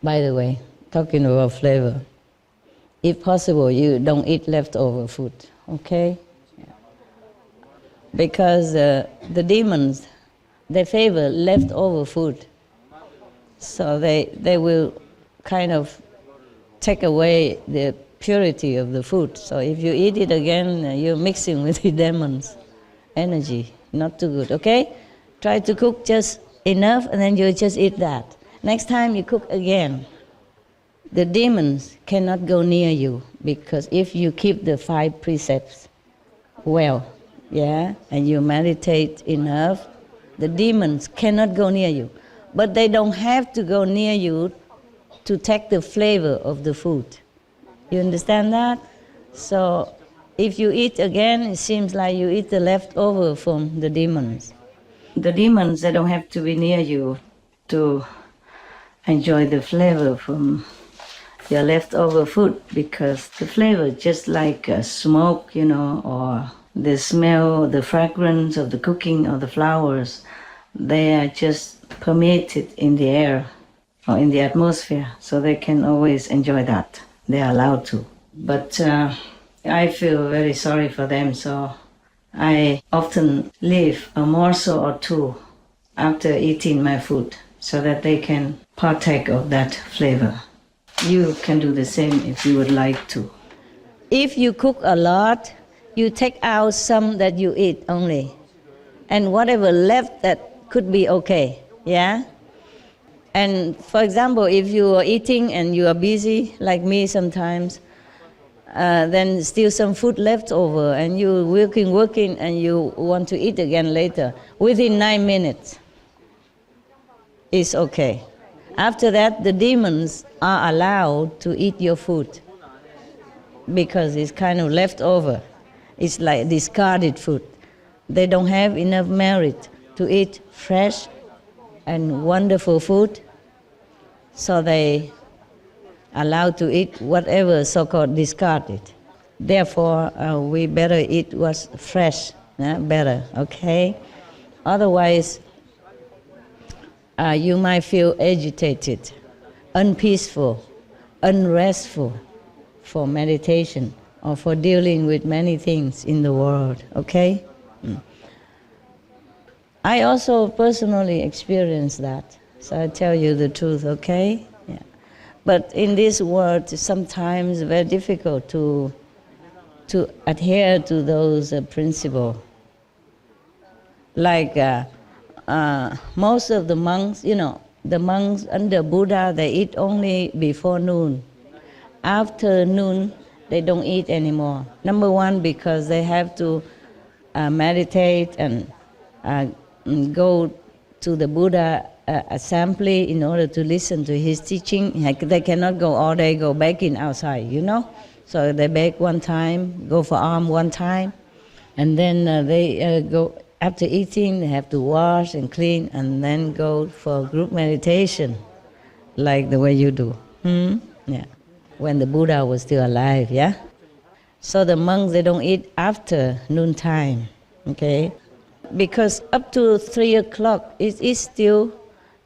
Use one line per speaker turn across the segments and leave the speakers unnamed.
By the way, talking about flavor, if possible, you don't eat leftover food, okay? Because the demons, they favor leftover food. So they will kind of take away the purity of the food. So if you eat it again, you're mixing with the demons' energy. Not too good, okay? Try to cook just enough and then you just eat that. Next time you cook again, the demons cannot go near you, because if you keep the 5 precepts well, yeah, and you meditate enough, the demons cannot go near you. But they don't have to go near you to take the flavor of the food. You understand that? So if you eat again, it seems like you eat the leftover from the demons. The demons, they don't have to be near you to enjoy the flavor from your leftover food, because the flavor, just like smoke, or the smell, the fragrance of the cooking or the flowers, they are just permeated in the air or in the atmosphere, so they can always enjoy that. They are allowed to. But I feel very sorry for them, so I often leave a morsel or 2 after eating my food so that they can partake of that flavor. You can do the same if you would like to. If you cook a lot, you take out some that you eat only. And whatever left, that could be okay, yeah? And for example, if you are eating and you are busy, like me sometimes, then still some food left over and you're working, and you want to eat again later. Within 9 minutes, it's okay. After that, the demons are allowed to eat your food because it's kind of left over. It's like discarded food. They don't have enough merit to eat fresh and wonderful food, so they allowed to eat whatever so-called discarded. Therefore, we better eat what's fresh, better, okay? Otherwise, you might feel agitated, unpeaceful, unrestful for meditation or for dealing with many things in the world, okay? I also personally experienced that, so I tell you the truth, okay? Yeah. But in this world, it's sometimes very difficult to adhere to those principles. Like most of the monks, the monks under Buddha, they eat only before noon. After noon, they don't eat anymore. Number one, because they have to meditate and go to the Buddha assembly in order to listen to his teaching. They cannot go all day, go begging outside, So they beg one time, go for alms one time, and then they go, after eating, they have to wash and clean, and then go for group meditation, like the way you do. Yeah. When the Buddha was still alive, yeah? So the monks, they don't eat after noontime, okay? Because up to 3 o'clock, it is still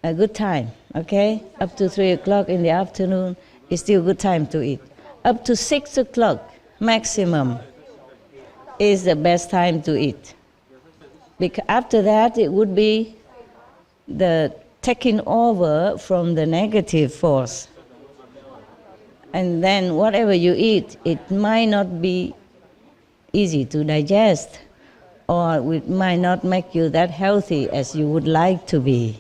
a good time, okay? Up to 3 o'clock in the afternoon, it's still a good time to eat. Up to 6 o'clock maximum is the best time to eat. Because after that, it would be the taking over from the negative force. And then whatever you eat, it might not be easy to digest, or it might not make you that healthy as you would like to be,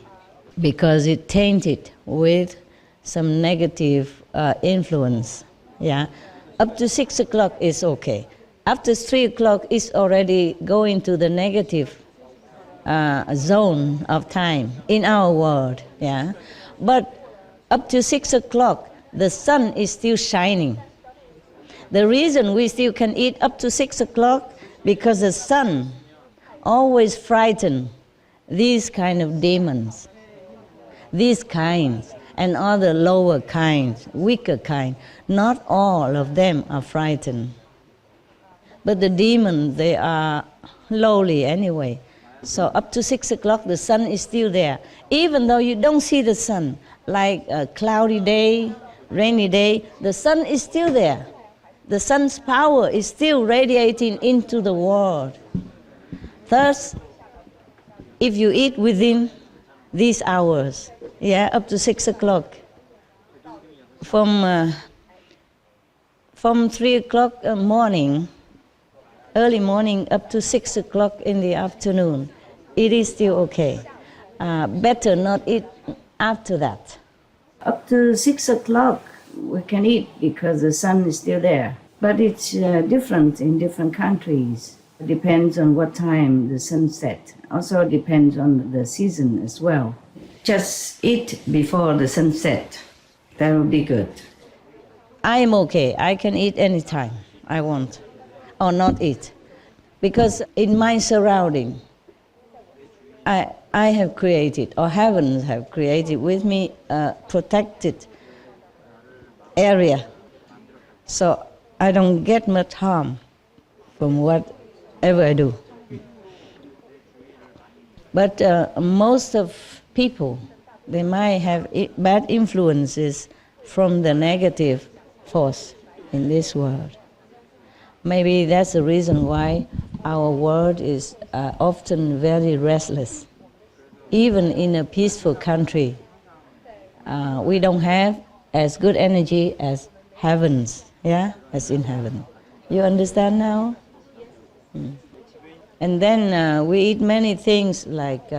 because it tainted with some negative influence. Yeah, up to 6 o'clock is okay. After 3 o'clock, it's already going to the negative zone of time in our world. Yeah, but up to 6 o'clock, the sun is still shining. The reason we still can eat up to 6 o'clock, because the sun always frightens these kind of demons, these kinds, and other lower kinds, weaker kind. Not all of them are frightened. But the demons, they are lowly anyway. So up to 6 o'clock, the sun is still there. Even though you don't see the sun, like a cloudy day, rainy day, the sun is still there. The sun's power is still radiating into the world. Thus, if you eat within these hours, up to 6 o'clock, from 3 o'clock morning, early morning, up to 6 o'clock in the afternoon, it is still okay. Better not eat after that. Up to 6 o'clock, we can eat because the sun is still there. But it's different in different countries. It depends on what time the sun sets. Also depends on the season as well. Just eat before the sunset. That would be good. I am okay. I can eat anytime I want, or not eat. Because in my surrounding, I have created, or heavens have created with me, a protected area. So I don't get much harm from whatever I do. But most of people, they might have bad influences from the negative force in this world. Maybe that's the reason why our world is often very restless. Even in a peaceful country, we don't have as good energy as heavens, as in heaven. You understand now? And then we eat many things like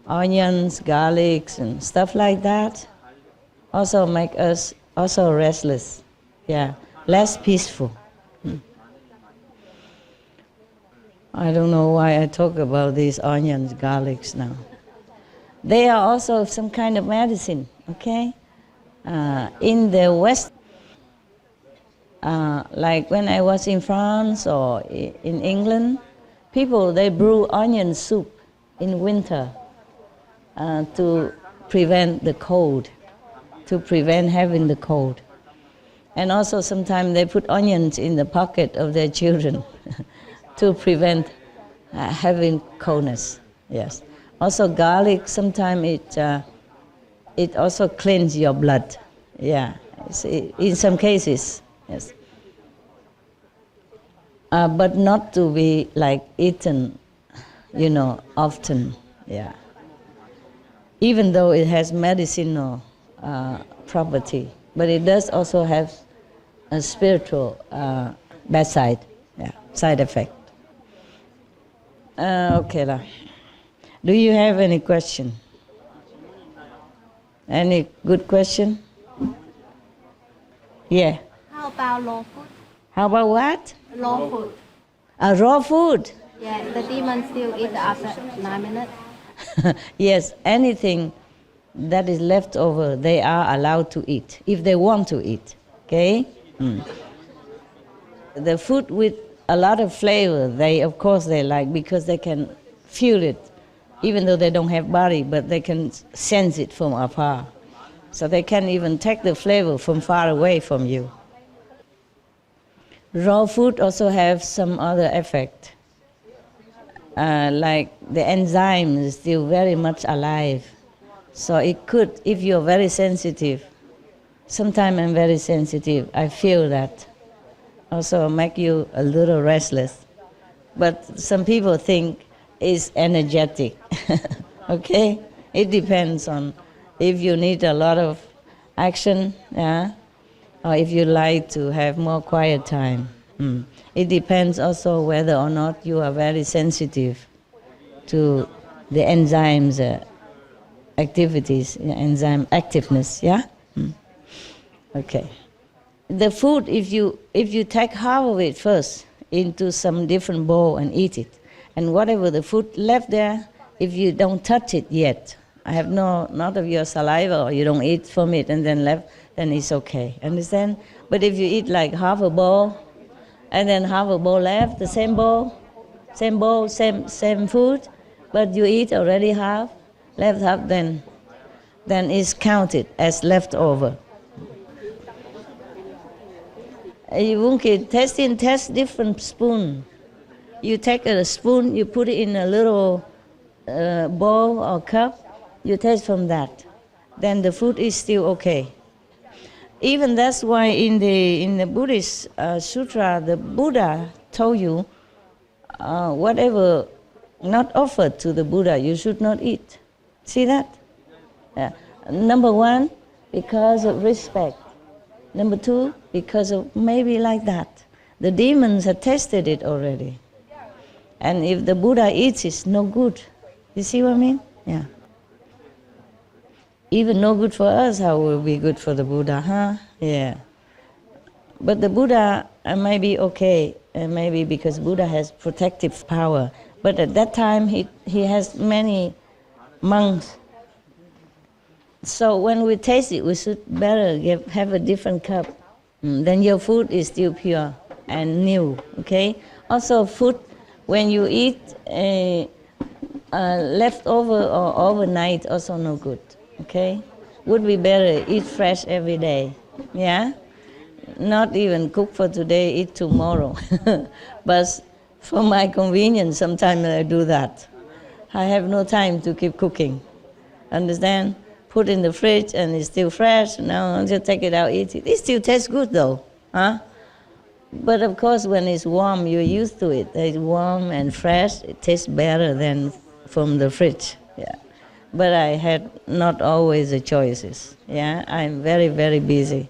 onions, garlics, and stuff like that. Also make us also restless, less peaceful. I don't know why I talk about these onions, garlics now. They are also some kind of medicine, okay? In the West, like when I was in France or in England, people, they brew onion soup in winter to prevent the cold, to prevent having the cold. And also sometimes they put onions in the pocket of their children to prevent having coldness, yes. Also garlic, sometimes it also cleans your blood, in some cases, yes. But not to be like eaten, often, even though it has medicinal property, but it does also have a spiritual bad side, side effect. Okay lah. Do you have any question? Any good question? Yeah.
How about raw food?
How about what?
Raw food.
Raw food?
Yeah, the demons still eat after 9 minutes.
Yes, anything that is left over, they are allowed to eat, if they want to eat, okay? The food with a lot of flavor, of course they like, because they can feel it, even though they don't have body, but they can sense it from afar. So they can even take the flavor from far away from you. Raw food also have some other effect. Like the enzyme is still very much alive. So it could, if you're very sensitive, sometimes I'm very sensitive, I feel that, also make you a little restless. But some people think it's energetic, okay? It depends on if you need a lot of action, or if you like to have more quiet time. It depends also whether or not you are very sensitive to the enzymes activities, enzyme activeness, Okay. The food, if you take half of it first into some different bowl and eat it, and whatever the food left there, if you don't touch it yet, I have not of your saliva, or you don't eat from it and then left, then it's okay, understand? But if you eat like half a bowl, and then half a bowl left, the same bowl, same food, but you eat already half, left half, then it's counted as leftover. You can test different spoon. You take a spoon, you put it in a little bowl or cup, you taste from that. then the food is still okay. Even that's why in the Buddhist sutra, the Buddha told you whatever not offered to the Buddha, you should not eat. See that? Yeah. Number one, because of respect. Number two, because of maybe like that. The demons have tested it already. And if the Buddha eats, it's no good. You see what I mean? Yeah. Even no good for us, how will be good for the Buddha, huh? Yeah. But the Buddha may be okay, maybe because Buddha has protective power. But at that time, he has many monks. So when we taste it, we should better have a different cup. Then your food is still pure and new, okay? Also food, when you eat leftover or overnight, also no good, okay? Would be better eat fresh every day, yeah? Not even cook for today, eat tomorrow. But for my convenience, sometimes I do that. I have no time to keep cooking, understand? Put in the fridge and it's still fresh. Now I'll just take it out, eat it. It still tastes good though, huh? But of course, when it's warm, you're used to it. It's warm and fresh. It tastes better than from the fridge. Yeah, but I had not always the choices. Yeah, I'm very, very busy.